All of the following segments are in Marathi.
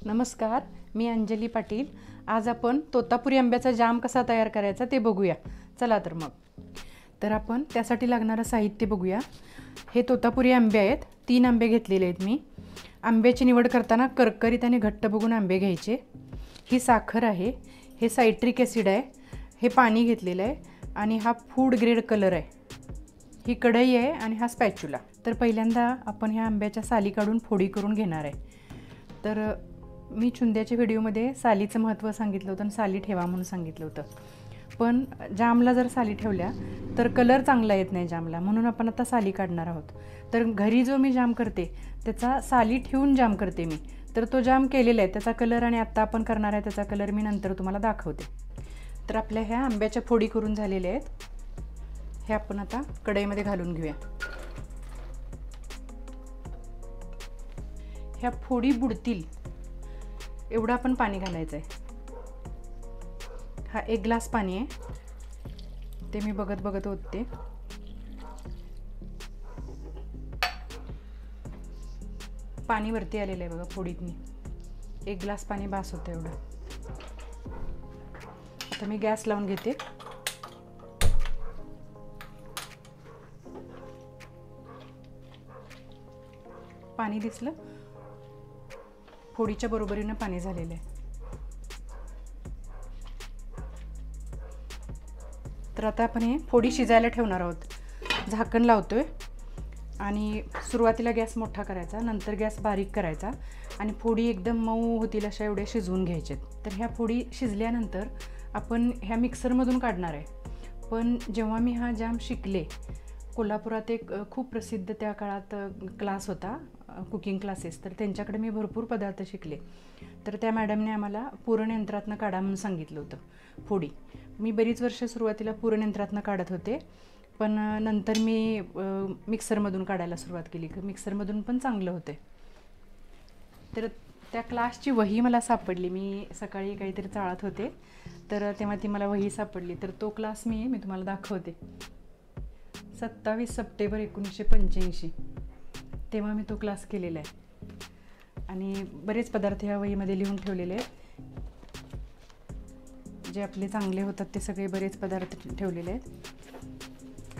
नमस्कार, मी अंजली पाटील। आज आपण तोतापुरी आंब्याचा जाम कसा तयार करायचा ते बघूया। चला तर आपण त्यासाठी लागणारं साहित्य बघूया। हे तोतापुरी आंबे आहेत, 3 आंबे घेतलेले आहेत मी। आंब्याची निवड करताना करकरीत आणि घट्ट बघून आंबे घ्यायचे। ही साखर आहे, हे सायट्रिक ॲसिड आहे, हे पाणी घेतलेलं आहे आणि हा फूड ग्रेड कलर आहे। ही कढई आहे आणि हा स्पॅच्युला। तर पहिल्यांदा आपण ह्या आंब्याच्या साली काढून फोडी करून घेणार आहे। तर मी चुंद्याच्या व्हिडिओमध्ये सालीचं महत्त्व सांगितलं होतं आणि साली ठेवा म्हणून सांगितलं होतं, पण जामला जर साली ठेवल्या तर कलर चांगला येत नाही जामला, म्हणून आपण आता साली काढणार आहोत। तर घरी जो मी जाम करते त्याचा साली ठेवून जाम करते मी। तर तो जाम केलेला आहे, त्याचा कलर आणि आत्ता आपण करणार आहे त्याचा कलर मी नंतर तुम्हाला दाखवते। तर आपल्या ह्या आंब्याच्या फोडी करून झालेल्या आहेत, हे आपण आता कढईमध्ये घालून घेऊया। ह्या फोडी बुडतील एवढं आपण पाणी घालायचं आहे। हा 1 ग्लास पाणी आहे, ते मी बघत बघत ओतते। पाणी वरती आलेलं आहे बघा फोडीतनी। 1 ग्लास पाणी बास होतं एवढं। आता मी गॅस लावून घेते। पाणी दिसलं, फोडीच्या बरोबरीने पाणी झालेलं आहे। तर आता आपण हे फोडी शिजायला ठेवणार आहोत। झाकण लावतोय आणि सुरुवातीला गॅस मोठा करायचा, नंतर गॅस बारीक करायचा आणि फोडी एकदम मऊ होतील अशा एवढ्या शिजवून घ्यायचे। तर ह्या फोडी शिजल्यानंतर आपण ह्या मिक्सरमधून काढणार आहे। पण जेव्हा मी हा जाम शिकले, कोल्हापुरात एक खूप प्रसिद्ध त्या काळात क्लास होता, कुकिंग क्लासेस, तर त्यांच्याकडे मी भरपूर पदार्थ शिकले। तर त्या मॅडमने आम्हाला पुरण यंत्रातनं काढा म्हणून सांगितलं होतं फोडी। मी बरीच वर्ष सुरुवातीला पुरण यंत्रातनं काढत होते, पण नंतर मी मिक्सरमधून काढायला सुरुवात केली। मिक्सरमधून पण चांगलं होते। तर त्या क्लासची वही मला सापडली, मी सकाळी काहीतरी चाळत होते तर तेव्हा ती मला वही सापडली। तर तो क्लास मी तुम्हाला दाखवते। 27 सप्टेंबर 1985 तेव्हा मी तो क्लास केलेला आहे आणि बरेच पदार्थ ह्या वहीमध्ये लिहून ठेवलेले आहेत। जे आपले चांगले होतात ते सगळे बरेच पदार्थ ठेवलेले आहेत।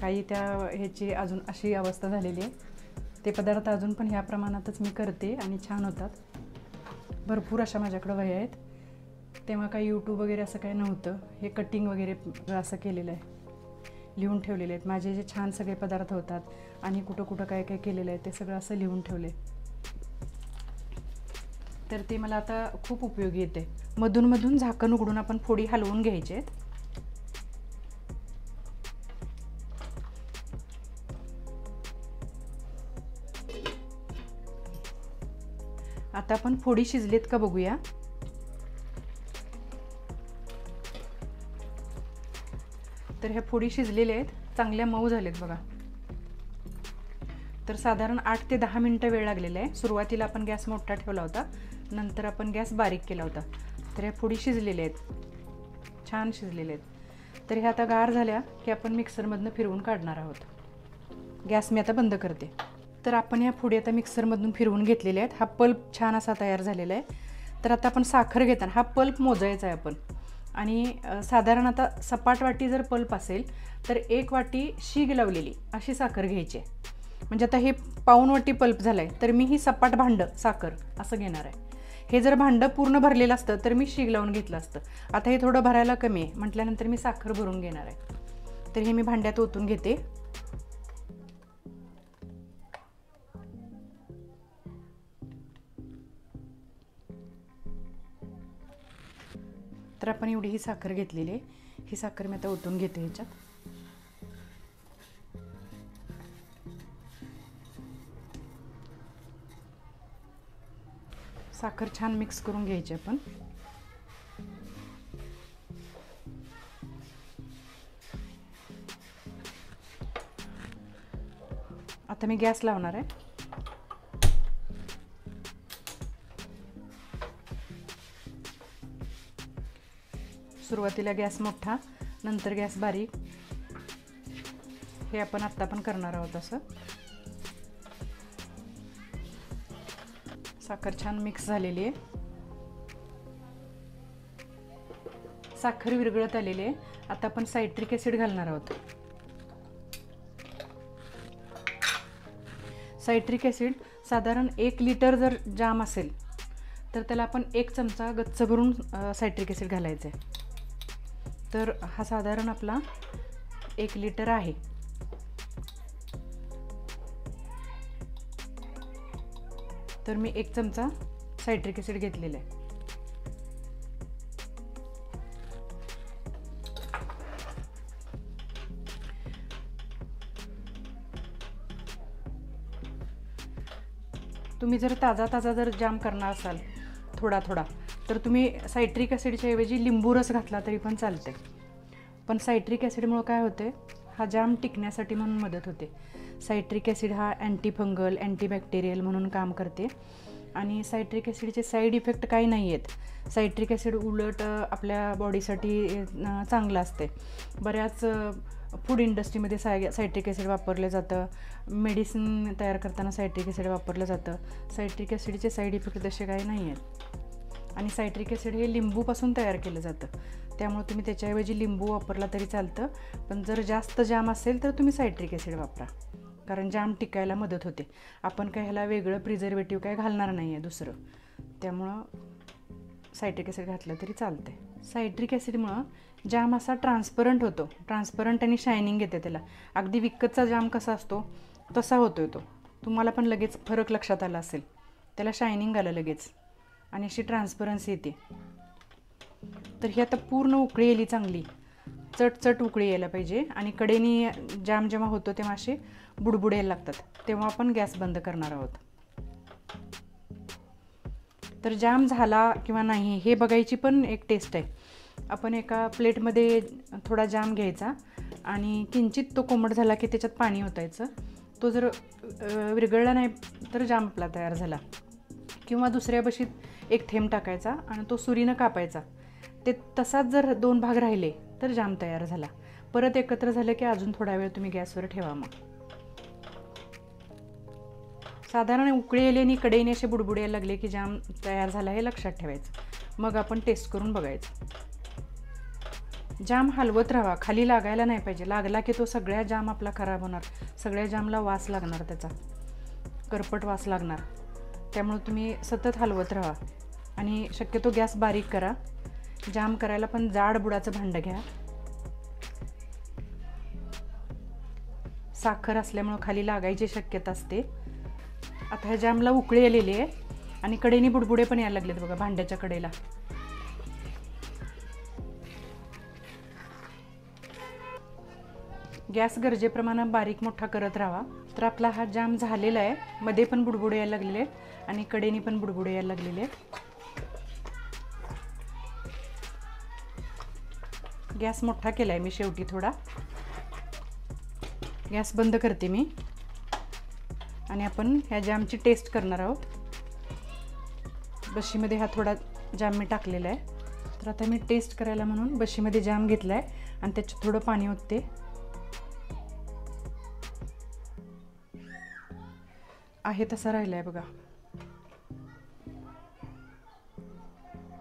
काही त्या ह्याची अजून अशी अवस्था झालेली आहे, ते पदार्थ अजून पण ह्या प्रमाणातच मी करते आणि छान होतात। भरपूर अशा माझ्याकडं वह्या आहेत। तेव्हा काही यूट्यूब वगैरे असं काही नव्हतं, हे कटिंग वगैरे असं केलेलं आहे, लिहून ठेवलेले आहेत माझे जे छान सगळे पदार्थ होतात आणि कुठं कुठं काय काय केलेलं आहे ते सगळं असं लिहून ठेवले। तर ते मला आता खूप उपयोगी येते। मधून मधून झाकण उघडून आपण फोडी हलवून घ्यायचे आहेत। आता आपण फोडी शिजलेत का बघूया। तर ह्या फोडी शिजलेल्या आहेत, चांगल्या मऊ झालेत बघा। तर साधारण 8 ते 10 मिनिटं वेळ लागलेला आहे। सुरुवातीला आपण गॅस मोठा ठेवला होता, नंतर आपण गॅस बारीक केला होता। तर ह्या फोडी शिजलेल्या आहेत, छान शिजलेल्या आहेत। तर ह्या आता गार झाल्या की आपण मिक्सरमधनं फिरवून काढणार आहोत। गॅस मी आता बंद करते। तर आपण ह्या फोडी आता मिक्सरमधून फिरवून घेतलेल्या आहेत। हा पल्प छान असा तयार झालेला आहे। तर आता आपण साखर घेताना हा पल्प मोजायचा आहे आपण, आणि साधारण आता सपाट वाटी जर पल्प असेल तर 1 वाटी शीग लावलेली अशी साखर घ्यायची आहे। म्हणजे आता हे पाऊण वाटी पल्प झालं आहे, तर मी ही सपाट भांडं साखर असं घेणार आहे। हे जर भांडं पूर्ण भरलेलं असतं तर मी शीग लावून घेतलं असतं। आता हे थोडं भरायला कमी आहे म्हटल्यानंतर मी साखर भरून घेणार आहे। तर हे मी भांड्यात ओतून घेते। तर आपण एवढी ही साखर घेतलेली आहे, ही साखर मी आता ओतून घेते ह्याच्यात। साखर छान मिक्स करून घ्यायची आपण। आता मी गॅस लावणार आहे। सुरुवातीला गॅस मोठा, नंतर गॅस बारीक, हे आपण आत्ता पण करणार आहोत असं। साखर छान मिक्स झालेली आहे। साखर विरघळत आलेली आहे. आता आपण सायट्रिक ॲसिड घालणार आहोत. सायट्रिक ॲसिड साधारण 1 लिटर जर जाम असेल तर त्याला आपण 1 चमचा गच्च भरून सायट्रिक ॲसिड घालायचं आहे. तर हा साधारण आपला 1 लिटर आहे. तर मी 1 चमचा सायट्रिक ॲसिड घेतलेला आहे. तुम्ही जर ताजा जर जाम करणार असाल थोडा तर तुम्ही सायट्रिक ॲसिडच्या ऐवजी लिंबू रस घातला तरी पण चालते. पण सायट्रिक ॲसिडमुळे काय होते, हा जाम टिकण्यासाठी म्हणून मदत होते. सायट्रिक ॲसिड हा अँटी फंगल अँटीबॅक्टेरियल म्हणून काम करते आणि सायट्रिक ॲसिडचे साईड इफेक्ट काही नाही आहेत. सायट्रिक ॲसिड उलट आपल्या बॉडीसाठी चांगलं असते. बऱ्याच फूड इंडस्ट्रीमध्ये सायट्रिक ॲसिड वापरलं जातं. मेडिसिन तयार करताना सायट्रिक ॲसिड वापरलं जातं. सायट्रिक ॲसिडचे साईड इफेक्ट तसे काही नाही आहेत. आणि सायट्रिक ॲसिड हे लिंबूपासून तयार केलं जातं, त्यामुळे तुम्ही त्याच्याऐवजी लिंबू वापरला तरी चालतं. पण जर जास्त जाम असेल तर तुम्ही सायट्रिक ॲसिड वापरा, कारण जाम टिकायला मदत होते. आपण काय ह्याला वेगळं प्रिझर्वेटिव्ह काय घालणार नाही आहे दुसरं, त्यामुळं सायट्रिक ॲसिड घातलं तरी चालतं आहे. सायट्रिक ॲसिडमुळं जाम असा ट्रान्सपरंट होतो. ट्रान्सपरंट आणि शायनिंग येते त्याला. अगदी विकतचा जाम कसा असतो तसा होतोय तो. तुम्हाला पण लगेच फरक लक्षात आला असेल. त्याला शायनिंग आलं लगेच आणि अशी ट्रान्सपरन्सी येते. तर ही आता पूर्ण उकळी येली, चांगली चटचट उकळी यायला पाहिजे. आणि कडेनी जाम जेव्हा होतो तेव्हा असे बुडबुड यायला लागतात, तेव्हा आपण गॅस बंद करणार आहोत. तर जाम झाला किंवा नाही हे बघायची पण एक टेस्ट आहे. आपण एका प्लेटमध्ये थोडा जाम घ्यायचा आणि किंचित तो कोमट झाला की त्याच्यात पाणी ओतायचं. तो जर विरघळला नाही तर जाम आपला तयार झाला. किंवा दुसऱ्या बशीत एक थेंब टाकायचा आणि तो सुरीनं कापायचा. ते तसाच जर 2 भाग राहिले तर जाम तयार झाला. परत एकत्र झालं की अजून थोडा वेळ तुम्ही गॅसवर ठेवा. मग साधारण उकळी आली आणि कडेने असे बुडबुड यायला लागले की जाम तयार झाला हे लक्षात ठेवायचं. मग आपण टेस्ट करून बघायचं. जाम हलवत राहा, खाली लागायला नाही पाहिजे. लागला की तो सगळ्या जाम आपला खराब होणार. सगळ्या जामला वास लागणार, त्याचा करपट वास लागणार. त्यामुळे तुम्ही सतत हलवत राहा आणि शक्यतो गॅस बारीक करा. जाम करायला पण जाड बुडाचं भांडं घ्या. साखर असल्यामुळं खाली लागायची शक्यता असते. आता ह्या जामला उकळी आलेली आहे आणि कडेनी बुडबुडे पण यायला लागलेत बघा भांड्याच्या कडेला. गॅस गरजेप्रमाणे बारीक मोठा करत राहा. तर आपला हा जाम झालेला आहे. मध्ये पण बुडबुडे यायला लागलेले आहेत आणि कडेनी पण बुडबुडे यायला लागलेले आहेत. गॅस मोठा केला आहे मी शेवटी थोडा. गॅस बंद करते मी आणि आपण ह्या जामची टेस्ट करणार आहोत. बशीमध्ये हा थोडा जाम मी टाकलेला आहे. तर आता मी टेस्ट करायला म्हणून बशीमध्ये जाम घेतला आहे आणि त्याच्यात थोडं पाणी ओतते. आहे तसा राहिला आहे बघा.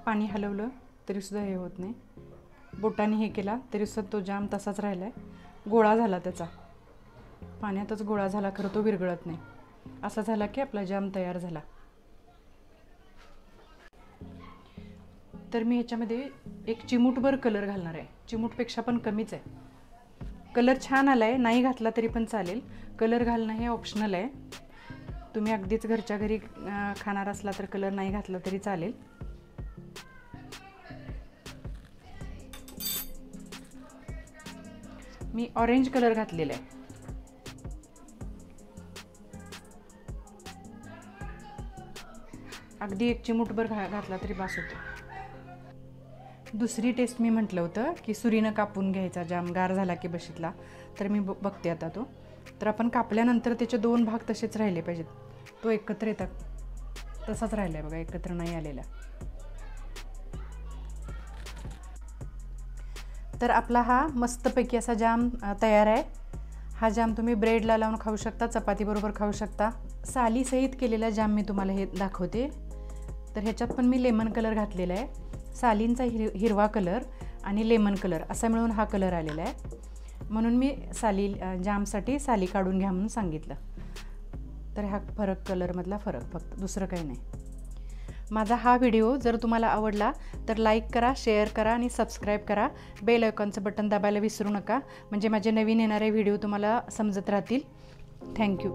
पाणी हलवलं तरीसुद्धा हे होत नाही. बोटाने हे केला तरीसुद्धा तो जाम तसाच राहिला आहे. गोळा झाला त्याचा, पाण्यातच गोळा झाला, खरं तो विरघळत नाही. असा झाला की आपला जाम तयार झाला. तर मी ह्याच्यामध्ये एक चिमूटभर कलर घालणार आहे. चिमूटपेक्षा पण कमीच आहे. कलर छान आला आहे, नाही घातला तरी पण चालेल. कलर घालणं हे ऑप्शनल आहे. तुम्ही अगदीच घरच्या घरी खाणार असला तर कलर नाही घातला तरी चालेल. मी ऑरेंज कलर घातलेला आहे. अगदी एक चिमूटभर घातला तरी बास होतो. दुसरी टेस्ट मी म्हटलं होतं की सुरीनं कापून घ्यायचा जाम गार झाला की बशीतला. तर मी बघते आता तो. तर आपण कापल्यानंतर त्याचे 2 भाग तसेच राहिले पाहिजेत. तो एकत्र येतात तसाच राहिला आहे बघा, एकत्र नाही आलेला. तर आपला हा मस्तपैकी असा जाम तयार आहे. हा जाम तुम्ही ब्रेडला लावून खाऊ शकता, चपातीबरोबर खाऊ शकता. सालीसहित केलेला जाम मी तुम्हाला हे दाखवते. तर ह्याच्यात पण मी लेमन कलर घातलेला आहे. सालींचा हिरवा कलर आणि लेमन कलर असा मिळून हा कलर आलेला आहे. म्हणून मी साली जामसाठी साली काढून घ्या म्हणून सांगितलं. तर हा फरक कलरमधला फरक, फक्त दुसरं काही नाही. माझा हा व्हिडिओ जर तुम्हाला आवडला तर लाईक करा, शेअर करा आणि सबस्क्राईब करा. बेल आयकॉनचं बटन दाबायला विसरू नका, म्हणजे माझे नवीन येणारे व्हिडिओ तुम्हाला समजत राहतील. थँक्यू.